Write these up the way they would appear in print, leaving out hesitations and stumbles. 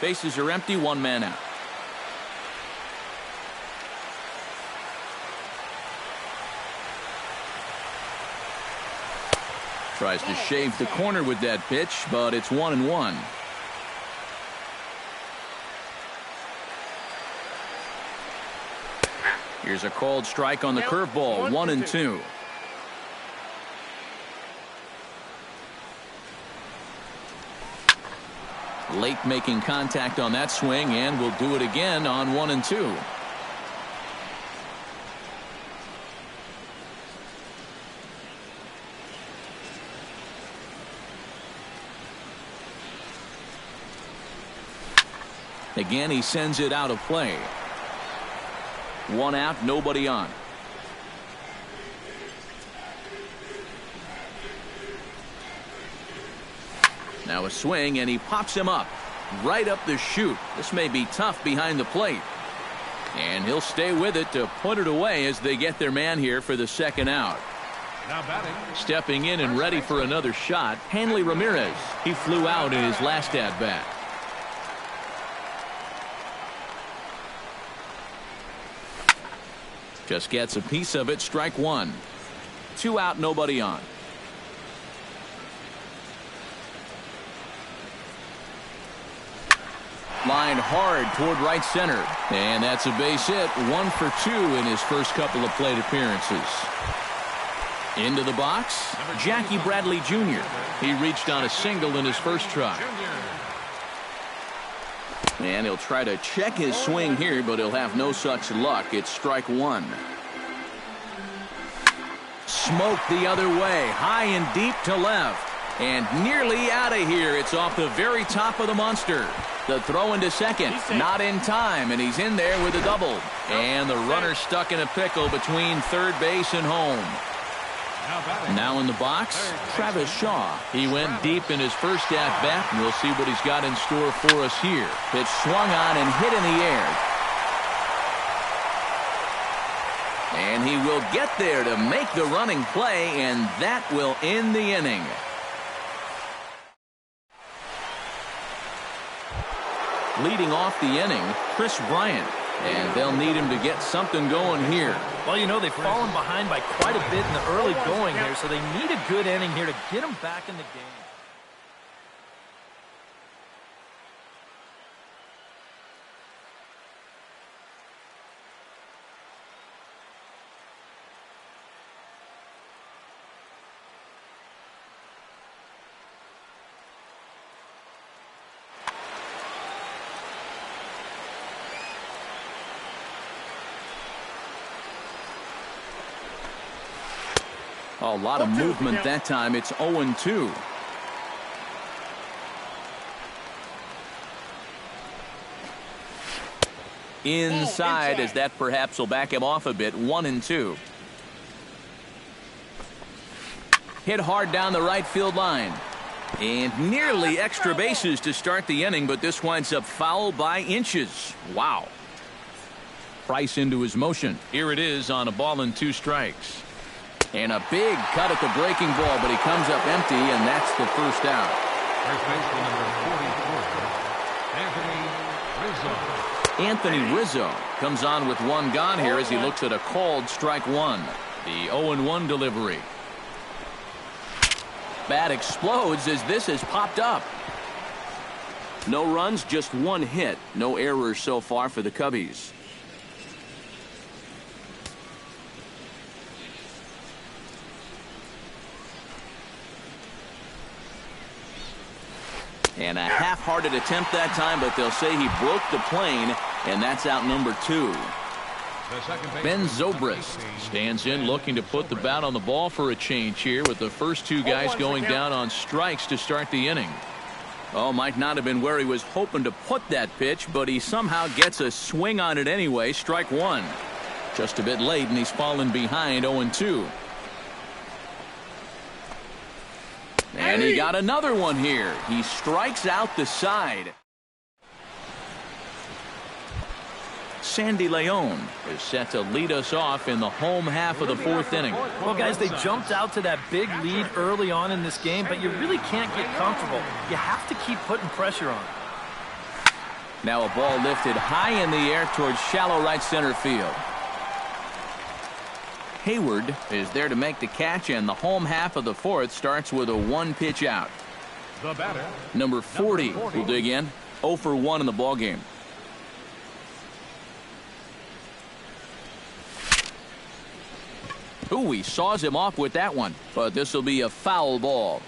Bases are empty, one man out. Tries to shave the corner with that pitch, but it's 1-1. Here's a called strike on the curveball, 1-2. Late making contact on that swing, and will do it again on 1-2. Again, he sends it out of play. One out, nobody on. Now a swing, and he pops him up. Right up the chute. This may be tough behind the plate. And he'll stay with it to put it away as they get their man here for the second out. Now batting. Stepping in and ready for another shot, Hanley Ramirez. He flew out in his last at-bat. Just gets a piece of it, strike one. 2 out, nobody on. Lined hard toward right center. And that's a base hit. 1 for 2 in his first couple of plate appearances. Into the box, Jackie Bradley Jr. He reached on a single in his first try. And he'll try to check his swing here, but he'll have no such luck. It's strike one. Smoke the other way, high and deep to left. And nearly out of here. It's off the very top of the monster. The throw into second, not in time, and he's in there with a double. And the runner stuck in a pickle between third base and home. Now in the box, Travis Shaw. He went deep in his first at-bat, and we'll see what he's got in store for us here. Pitch swung on and hit in the air. And he will get there to make the running play, and that will end the inning. Leading off the inning, Chris Bryant. And they'll need him to get something going here. Well, you know, they've fallen behind by quite a bit in the early going here, so they need a good inning here to get them back in the game. A lot of movement that time. It's 0-2. Inside, as that perhaps will back him off a bit. 1-2. Hit hard down the right field line. And nearly extra bases to start the inning, but this winds up foul by inches. Wow. Price into his motion. Here it is on a ball and 2 strikes. And a big cut at the breaking ball, but he comes up empty, and that's the first out. First baseman number 44, Anthony Rizzo comes on with 1 gone here as he looks at a called strike one. The 0-1 delivery. Bat explodes as this has popped up. No runs, just 1 hit. No errors so far for the Cubbies. And a half-hearted attempt that time, but they'll say he broke the plane, and that's out number 2. Ben Zobrist stands in looking to put the bat on the ball for a change here with the first 2 guys going down on strikes to start the inning. Oh, might not have been where he was hoping to put that pitch, but he somehow gets a swing on it anyway. Strike one. Just a bit late, and he's fallen behind 0-2. And he got another one here. He strikes out the side. Sandy Leon is set to lead us off in the home half of the 4th inning. Well, guys, they jumped out to that big lead early on in this game, but you really can't get comfortable. You have to keep putting pressure on. Now a ball lifted high in the air towards shallow right center field. Hayward is there to make the catch, and the home half of the fourth starts with a one-pitch out. The batter, Number 40 will dig in. 0 for 1 in the ballgame. Ooh, he saws him off with that one, but this will be a foul ball.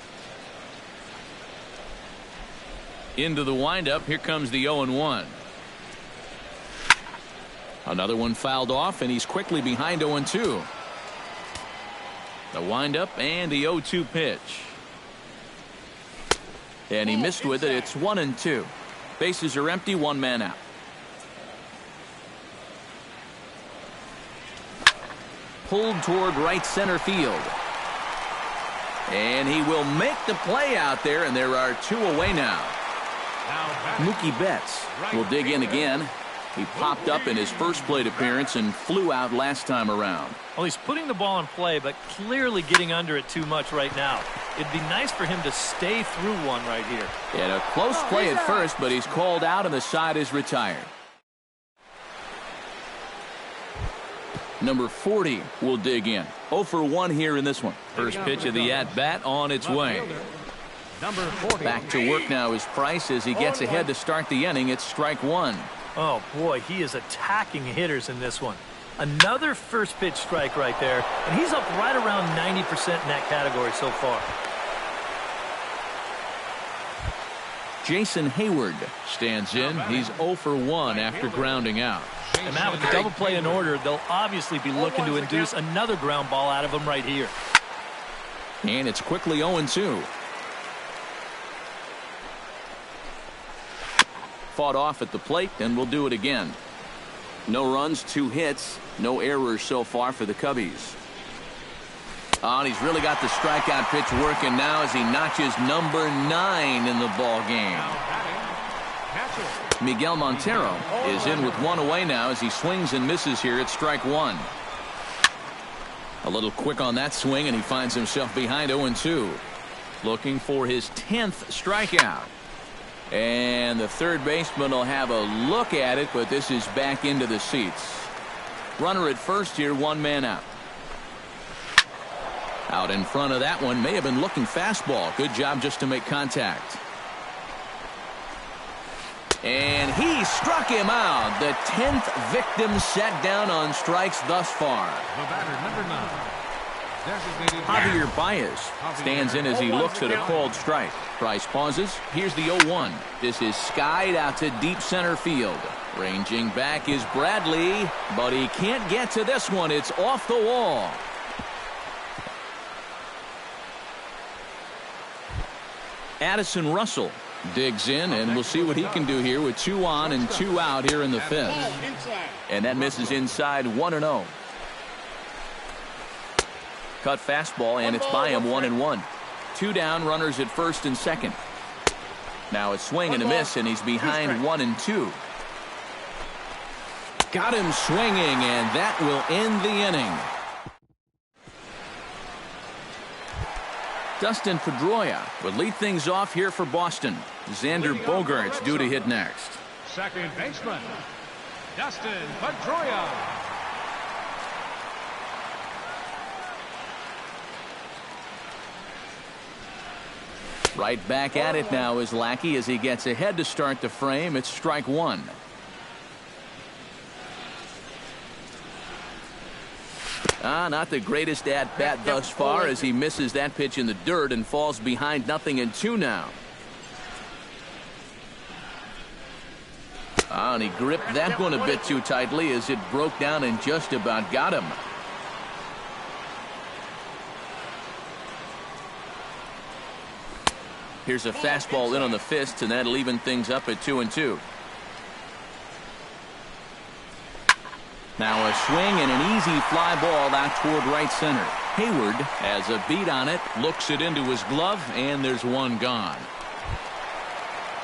Into the windup, here comes the 0-1. Another one fouled off, and he's quickly behind 0-2. The windup and the 0-2 pitch. And he missed with it. It's 1-2. Bases are empty, one man out. Pulled toward right center field. And he will make the play out there, and there are two away now. Mookie Betts will dig in again. He popped up in his first plate appearance and flew out last time around. Well, he's putting the ball in play, but clearly getting under it too much right now. It'd be nice for him to stay through one right here. And a close play at first, but he's called out and the side is retired. Number 40 will dig in. 0 for 1 here in this one. First pitch of the at-bat on its way. Number 40. Back to work now is Price as he gets ahead to start the inning. It's strike one. Oh, boy, he is attacking hitters in this one. Another first pitch strike right there, and he's up right around 90% in that category so far. Jason Hayward stands in. He's 0 for 1 after grounding out. And Matt, with the double play in order, they'll obviously be looking to induce another ground ball out of him right here. And it's quickly 0-2. Fought off at the plate, and we'll do it again. No runs, 2 hits, no errors so far for the Cubbies. Oh, and he's really got the strikeout pitch working now as he notches number 9 in the ball game. Miguel Montero is in with 1 away now as he swings and misses here at strike 1. A little quick on that swing, and he finds himself behind 0-2. Looking for his 10th strikeout. And the third baseman will have a look at it, but this is back into the seats. Runner at first here, 1 man out. Out in front of that one, may have been looking fastball. Good job just to make contact. And he struck him out. The 10th victim set down on strikes thus far. The batter, number 9. Designated Javier Baez stands in as he looks at a called strike. Price pauses. Here's the 0-1. This is skied out to deep center field. Ranging back is Bradley, but he can't get to this one. It's off the wall. Addison Russell digs in, and we'll see what he can do here with 2 on and 2 out here in the 5th. And that misses inside, 1-0. Cut fastball, and it's by him, 1-1. 2 down, runners at first and second. Now a swing and a miss, and he's behind 1-2. Got him swinging, and that will end the inning. Dustin Pedroia would lead things off here for Boston. Xander Bogaerts due to hit next. second baseman, Dustin Pedroia. Right back at it now is Lackey as he gets ahead to start the frame. It's strike 1. Not the greatest at-bat thus far as he misses that pitch in the dirt and falls behind 0-2 now. And he gripped that one a bit too tightly as it broke down and just about got him. Here's a fastball in on the fist, and that'll even things up at 2-2. Now a swing and an easy fly ball out toward right center. Hayward has a beat on it, looks it into his glove, and there's one gone.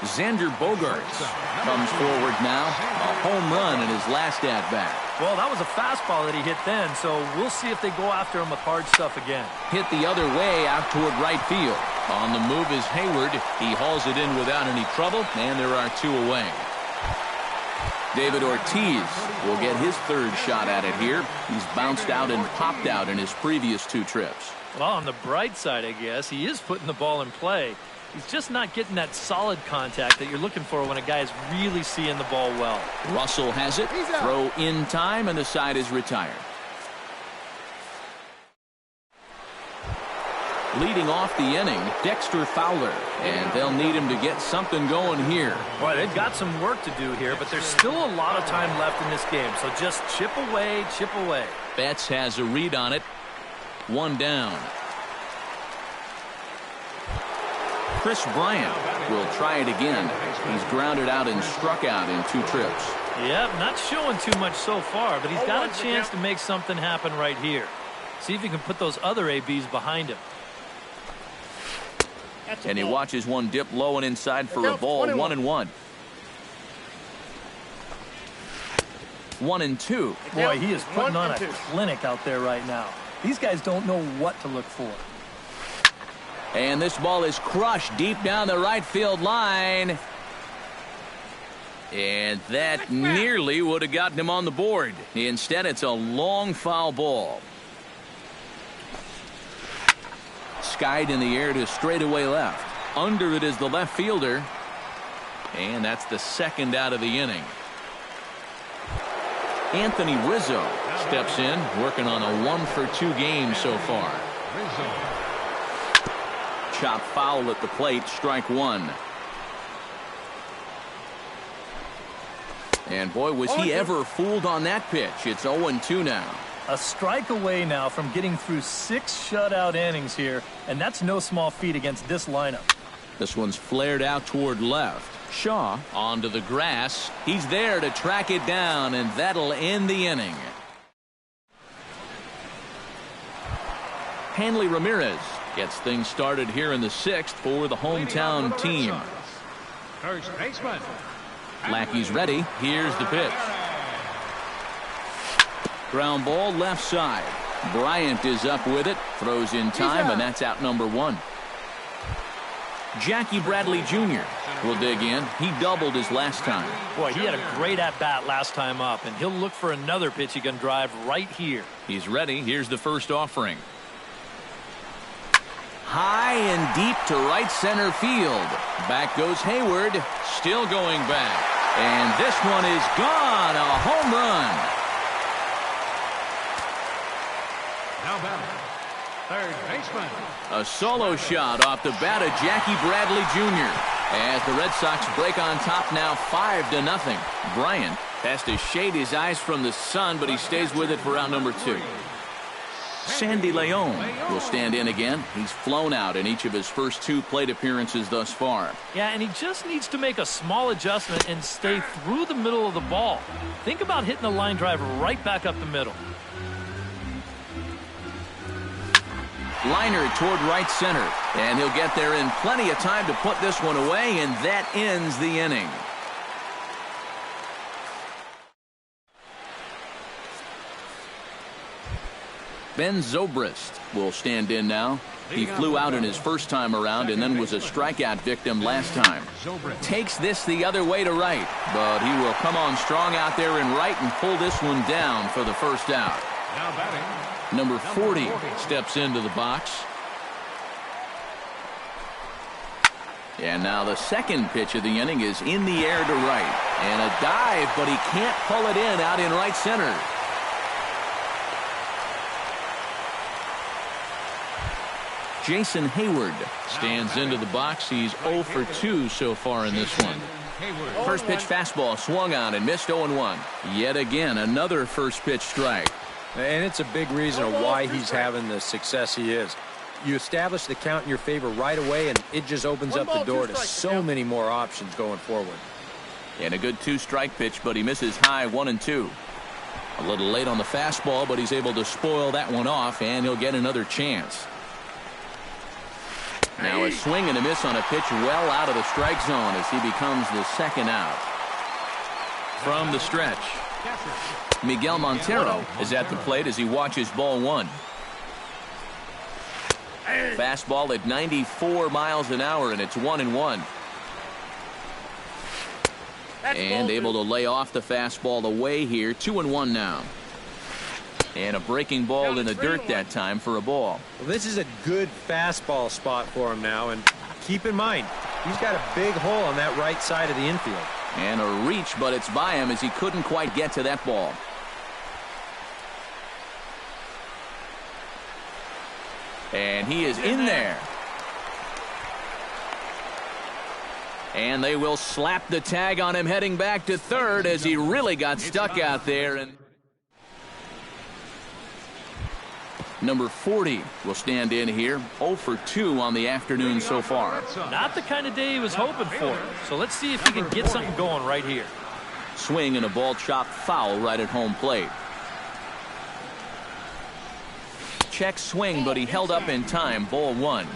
Xander Bogaerts comes forward now. A home run in his last at-bat. Well, that was a fastball that he hit then, so we'll see if they go after him with hard stuff again. Hit the other way out toward right field. On the move is Hayward. He hauls it in without any trouble, and there are 2 away. David Ortiz will get his third shot at it here. He's bounced out and popped out in his previous 2 trips. Well, on the bright side, I guess, he is putting the ball in play. He's just not getting that solid contact that you're looking for when a guy is really seeing the ball well. Russell has it. Throw in time, and the side is retired. Leading off the inning, Dexter Fowler, and they'll need him to get something going here. Boy, they've got some work to do here, but there's still a lot of time left in this game, so just chip away, chip away. Betts has a read on it. 1 down. Chris Bryant will try it again. He's grounded out and struck out in 2 trips. Yep, not showing too much so far, but he's got a chance to make something happen right here. See if he can put those other ABs behind him. And he watches one dip low and inside for a ball. 1-1. 1-2. Boy, he is putting on a clinic out there right now. These guys don't know what to look for. And this ball is crushed deep down the right field line. And that nearly would have gotten him on the board. Instead, it's a long foul ball. Skied in the air to straightaway left. Under it is the left fielder. And that's the second out of the inning. Anthony Rizzo steps in, working on a 1-for-2 game so far. Chop foul at the plate, strike 1. And boy, was he ever fooled on that pitch. It's 0-2 now. A strike away now from getting through 6 shutout innings here, and that's no small feat against this lineup. This one's flared out toward left. Shaw onto the grass. He's there to track it down, and that'll end the inning. Hanley Ramirez gets things started here in the 6th for the hometown team. First baseman. Lackey's ready. Here's the pitch. Ground ball left side. Bryant is up with it. Throws in time, and that's out number 1. Jackie Bradley Jr. will dig in. He doubled his last time. Boy, he had a great at-bat last time up, and he'll look for another pitch he can drive right here. He's ready. Here's the first offering. High and deep to right center field. Back goes Hayward. Still going back. And this one is gone. A home run. Now batting, third baseman. A solo shot off the bat of Jackie Bradley Jr. as the Red Sox break on top now 5-0. Bryant has to shade his eyes from the sun, but he stays with it for out number 2. Sandy Leon will stand in again. He's flown out in each of his first 2 plate appearances thus far. Yeah, and he just needs to make a small adjustment and stay through the middle of the ball. Think about hitting a line drive right back up the middle. Liner toward right center, and he'll get there in plenty of time to put this one away, and that ends the inning. Ben Zobrist will stand in now. He flew out in his first time around and then was a strikeout victim last time. Takes this the other way to right, but he will come on strong out there in right and pull this one down for the first out. Now batting, Number 40 steps into the box. And now the second pitch of the inning is in the air to right. And a dive, but he can't pull it in out in right center. Jason Hayward stands into the box. He's 0 for 2 so far in this one. First pitch fastball swung on and missed 0-1. Yet again, another first pitch strike. And it's a big reason of why he's having the success he is. You establish the count in your favor right away, and it just opens up the door to so many more options going forward. And a good 2-strike pitch, but he misses high 1-2. A little late on the fastball, but he's able to spoil that one off, and he'll get another chance. Now a swing and a miss on a pitch well out of the strike zone as he becomes the second out. From the stretch, Miguel Montero is at the plate as he watches ball 1. Fastball at 94 miles an hour, and it's 1-1. And able to lay off the fastball away here. 2-1 now. And a breaking ball in the dirt that time for a ball. Well, this is a good fastball spot for him now. And keep in mind, he's got a big hole on that right side of the infield. And a reach, but it's by him as he couldn't quite get to that ball. And he is in there. And they will slap the tag on him heading back to third as he really got stuck out there. And number 40 will stand in here. 0 for 2 on the afternoon so far. Not the kind of day he was hoping for. So let's see if he can get something going right here. Swing and a ball chopped foul right at home plate. Check swing, but he held up in time. Ball 1.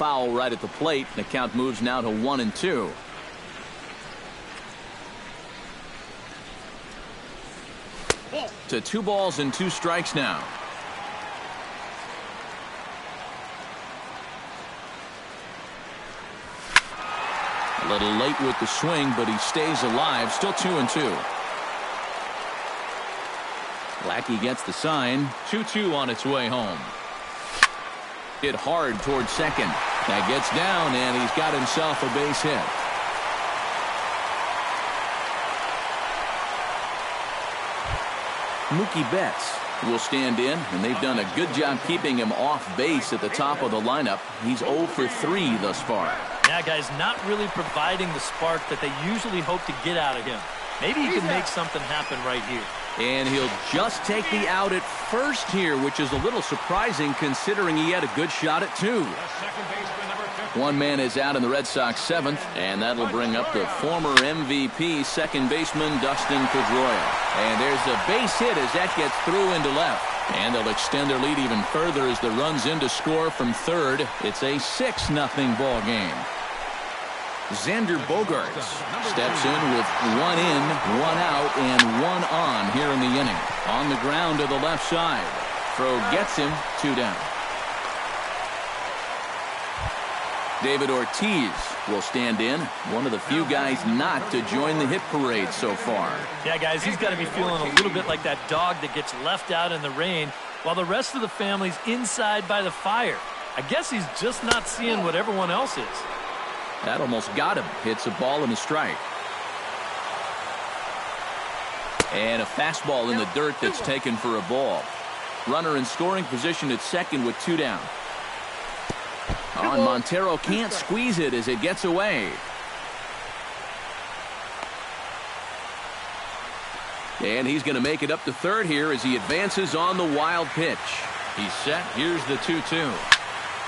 Foul right at the plate. The count moves now to 1-2. To 2 balls and 2 strikes now. A little late with the swing, but he stays alive. Still 2-2. Lackey gets the sign. 2-2 on its way home. Hit hard towards second. That gets down, and he's got himself a base hit. Mookie Betts will stand in, and they've done a good job keeping him off base at the top of the lineup. He's 0 for 3 thus far. Yeah, guys, not really providing the spark that they usually hope to get out of him. Maybe he can make something happen right here. And he'll just take the out at first here, which is a little surprising considering he had a good shot at 2. The second baseman, number One man is out in the Red Sox seventh, and that'll bring up the former MVP second baseman Dustin Pedroia. And there's a base hit as that gets through into left. And they'll extend their lead even further as the runs in to score from third. It's a 6-0 ball game. Xander Bogaerts steps in with one in, one out, and one on here in the inning. On the ground to the left side. Throw gets him, 2 down. David Ortiz will stand in, one of the few guys not to join the hit parade so far. Yeah, guys, he's got to be feeling a little bit like that dog that gets left out in the rain while the rest of the family's inside by the fire. I guess he's just not seeing what everyone else is. That almost got him. Hits a ball and a strike. And a fastball in the dirt that's taken for a ball. Runner in scoring position at second with 2 down. Montero can't squeeze it as it gets away. And he's going to make it up to third here as he advances on the wild pitch. He's set. Here's the 2-2.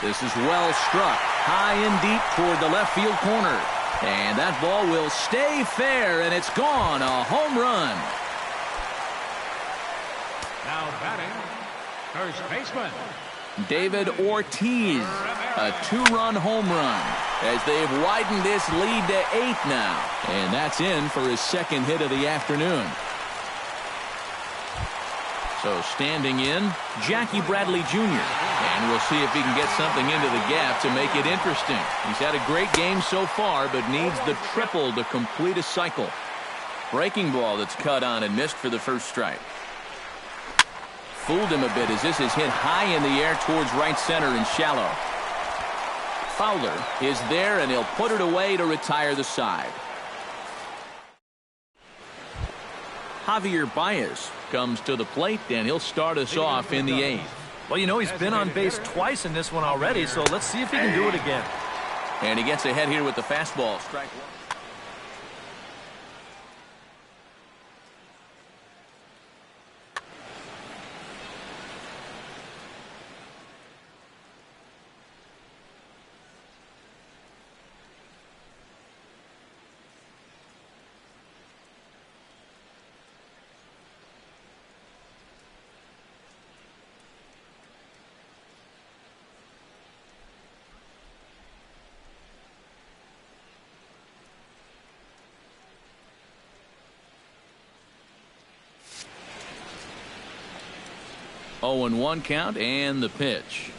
This is well struck. High and deep toward the left field corner. And that ball will stay fair, and it's gone. A home run. Now batting, first baseman, David Ortiz. A 2-run home run as they've widened this lead to 8 now. And that's in for his second hit of the afternoon. So standing in, Jackie Bradley Jr. And we'll see if he can get something into the gap to make it interesting. He's had a great game so far, but needs the triple to complete a cycle. Breaking ball that's cut on and missed for the first strike. Fooled him a bit as this is hit high in the air towards right center and shallow. Fowler is there, and he'll put it away to retire the side. Javier Baez comes to the plate, and he'll start us off in the 8th. Well, you know, he's been on base twice in this one already, so let's see if he can do it again. And he gets ahead here with the fastball. Strike 1. Oh, and 1 count, and the pitch.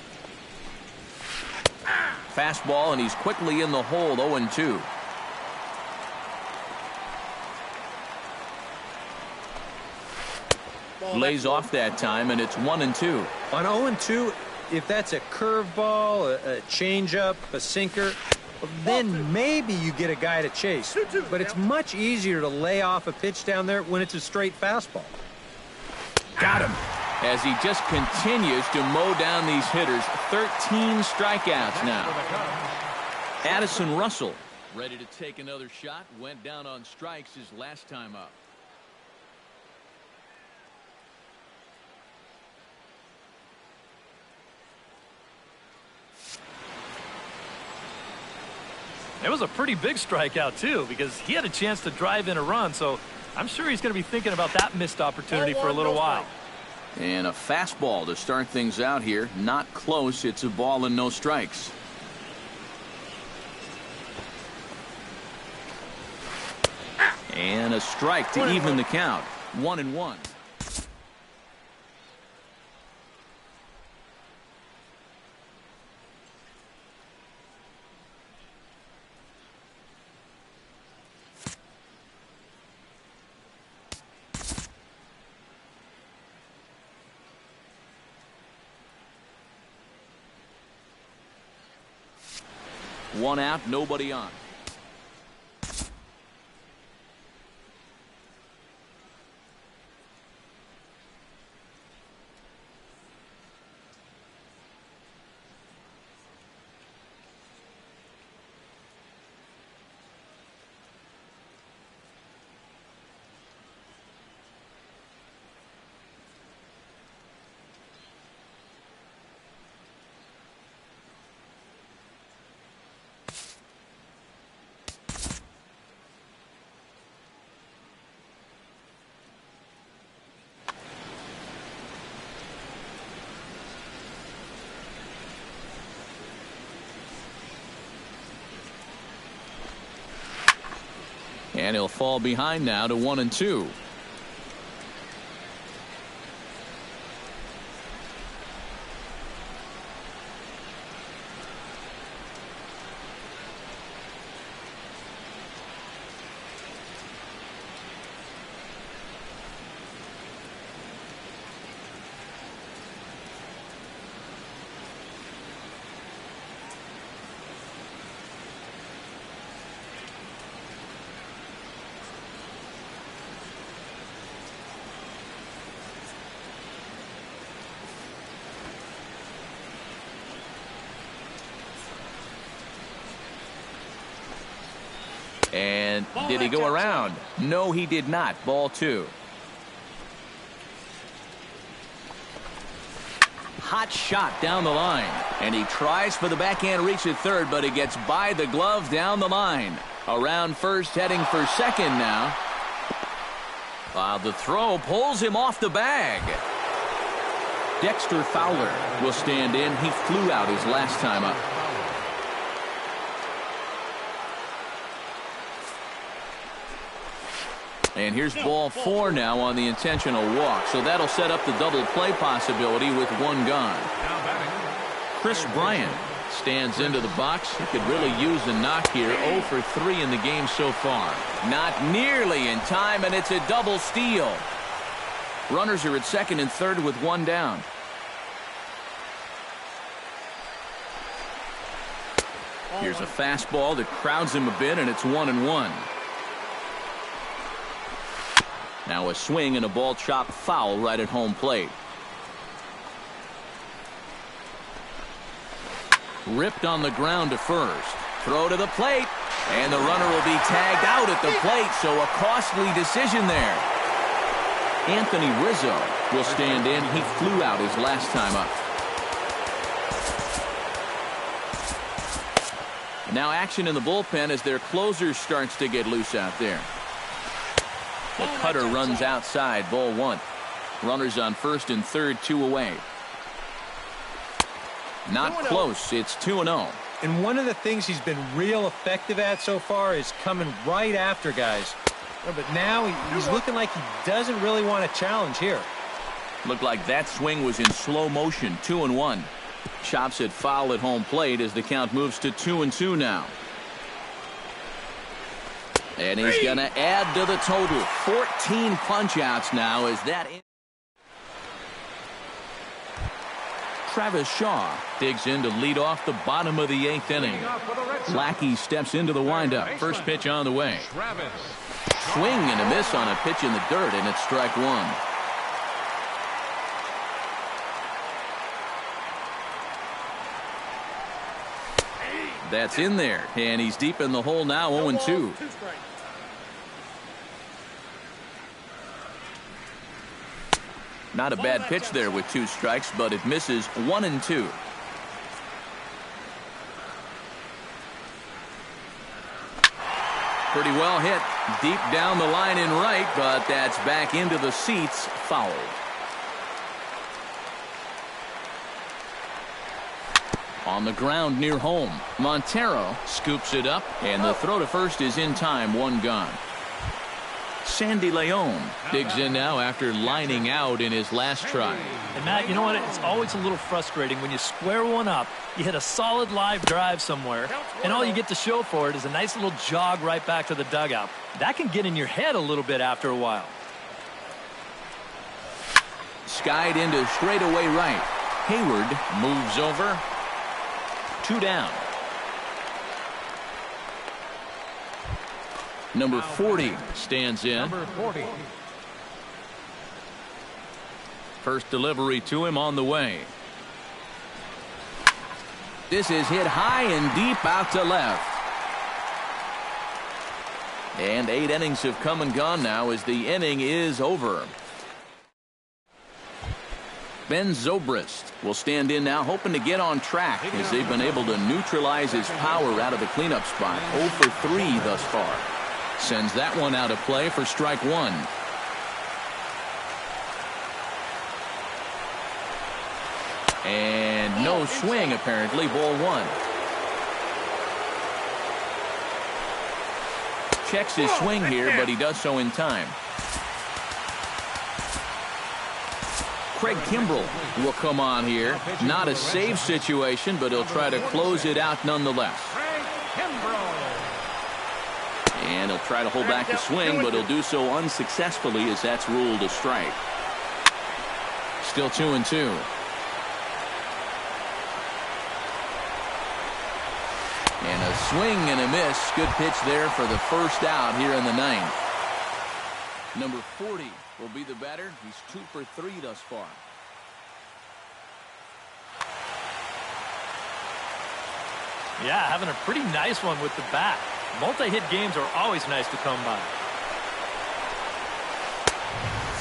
Fastball, and he's quickly in the hole. 0-2. Lays off that time, and it's 1-2. On 0-2, if that's a curveball, a changeup, a sinker, then maybe you get a guy to chase. But it's much easier to lay off a pitch down there when it's a straight fastball. Got him. As he just continues to mow down these hitters. 13 strikeouts now. Addison Russell ready to take another shot. Went down on strikes his last time up. It was a pretty big strikeout, too, because he had a chance to drive in a run, so I'm sure he's going to be thinking about that missed opportunity for a little while. And a fastball to start things out here. Not close. It's a ball and no strikes. And a strike to even the count. 1-1. One out, nobody on. And he'll fall behind now to 1-2. And did he go around? No, he did not. Ball 2. Hot shot down the line. And he tries for the backhand reach at third, but it gets by the glove down the line. Around first, heading for second now. The throw pulls him off the bag. Dexter Fowler will stand in. He flew out his last time up. And here's ball 4 now on the intentional walk. So that'll set up the double play possibility with one gone. Chris Bryant stands into the box. He could really use a knock here. 0 for 3 in the game so far. Not nearly in time, and it's a double steal. Runners are at second and third with one down. Here's a fastball that crowds him a bit, and it's 1-1. Now a swing and a ball chopped foul right at home plate. Ripped on the ground to first. Throw to the plate. And the runner will be tagged out at the plate, so a costly decision there. Anthony Rizzo will stand in. He flew out his last time up. Now action in the bullpen as their closer starts to get loose out there. The cutter runs outside, ball 1. Runners on first and third, 2 away. Not close. It's 2-0. And one of the things he's been real effective at so far is coming right after guys. But now he's looking like he doesn't really want to challenge here. Looked like that swing was in slow motion. 2-1. Chops it foul at home plate as the count moves to 2-2 now. And he's going to add to the total. 14 punch-outs now as that. Travis Shaw digs in to lead off the bottom of the 8th inning. Lackey steps into the windup. First pitch on the way. Swing and a miss on a pitch in the dirt, and it's strike 1. That's in there, and he's deep in the hole now, 0-2. Not a bad pitch there with 2 strikes, but it misses 1-2. Pretty well hit deep down the line in right, but that's back into the seats, foul. On the ground near home, Montero scoops it up, and the throw to first is in time, 1 gone. Sandy Leon digs in now after lining out in his last try. And Matt, you know what? It's always a little frustrating when you square one up, you hit a solid live drive somewhere, and all you get to show for it is a nice little jog right back to the dugout. That can get in your head a little bit after a while. Skied into straightaway right. Hayward moves over. 2 down. Number 40 stands in. Number 40. First delivery to him on the way. This is hit high and deep out to left. And 8 innings have come and gone now as the inning is over. Ben Zobrist will stand in now, hoping to get on track as they've been able to neutralize his power out of the cleanup spot. 0 for 3 thus far. Sends that one out of play for strike one. And no swing, apparently. Ball one. Checks his swing here, but he does so in time. Craig Kimbrell will come on here. Not a save situation, but he'll try to close it out nonetheless. And he'll try to hold back the swing, but he'll do so unsuccessfully as that's ruled a strike. Still 2-2. And a swing and a miss. Good pitch there for the first out here in the ninth. Number 40 will be the batter. He's 2 for 3 thus far. Yeah, having a pretty nice one with the bat. Multi-hit games are always nice to come by.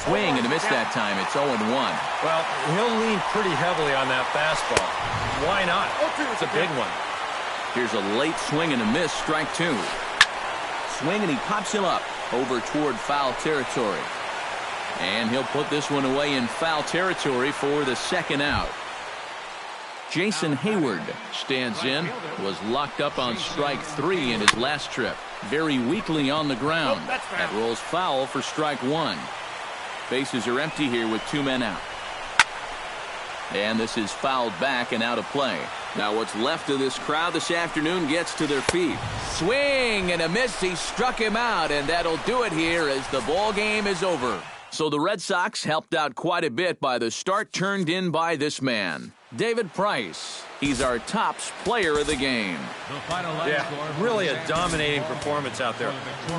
Swing and a miss that time. It's 0-1. Well, he'll lean pretty heavily on that fastball. Why not? It's a big one. Here's a late swing and a miss. Strike two. Swing and he pops him up over toward foul territory. And he'll put this one away in foul territory for the second out. Jason Hayward stands in. Was locked up on strike three in his last trip. Very weakly on the ground. That rolls foul for strike one. Bases are empty here with 2 men out. And this is fouled back and out of play. Now what's left of this crowd this afternoon gets to their feet. Swing and a miss. He struck him out, and that'll do it here as the ball game is over. So the Red Sox helped out quite a bit by the start turned in by this man, David Price. He's our tops player of the game. Yeah, really a dominating performance out there.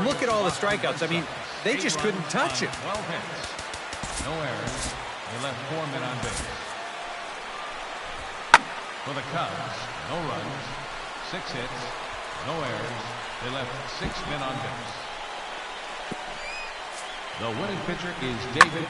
Look at all the strikeouts. I mean, they just couldn't touch it. 12 hits. No errors. They left 4 men on base. For the Cubs, no runs, 6 hits, no errors. They left 6 men on base. The winning pitcher is David.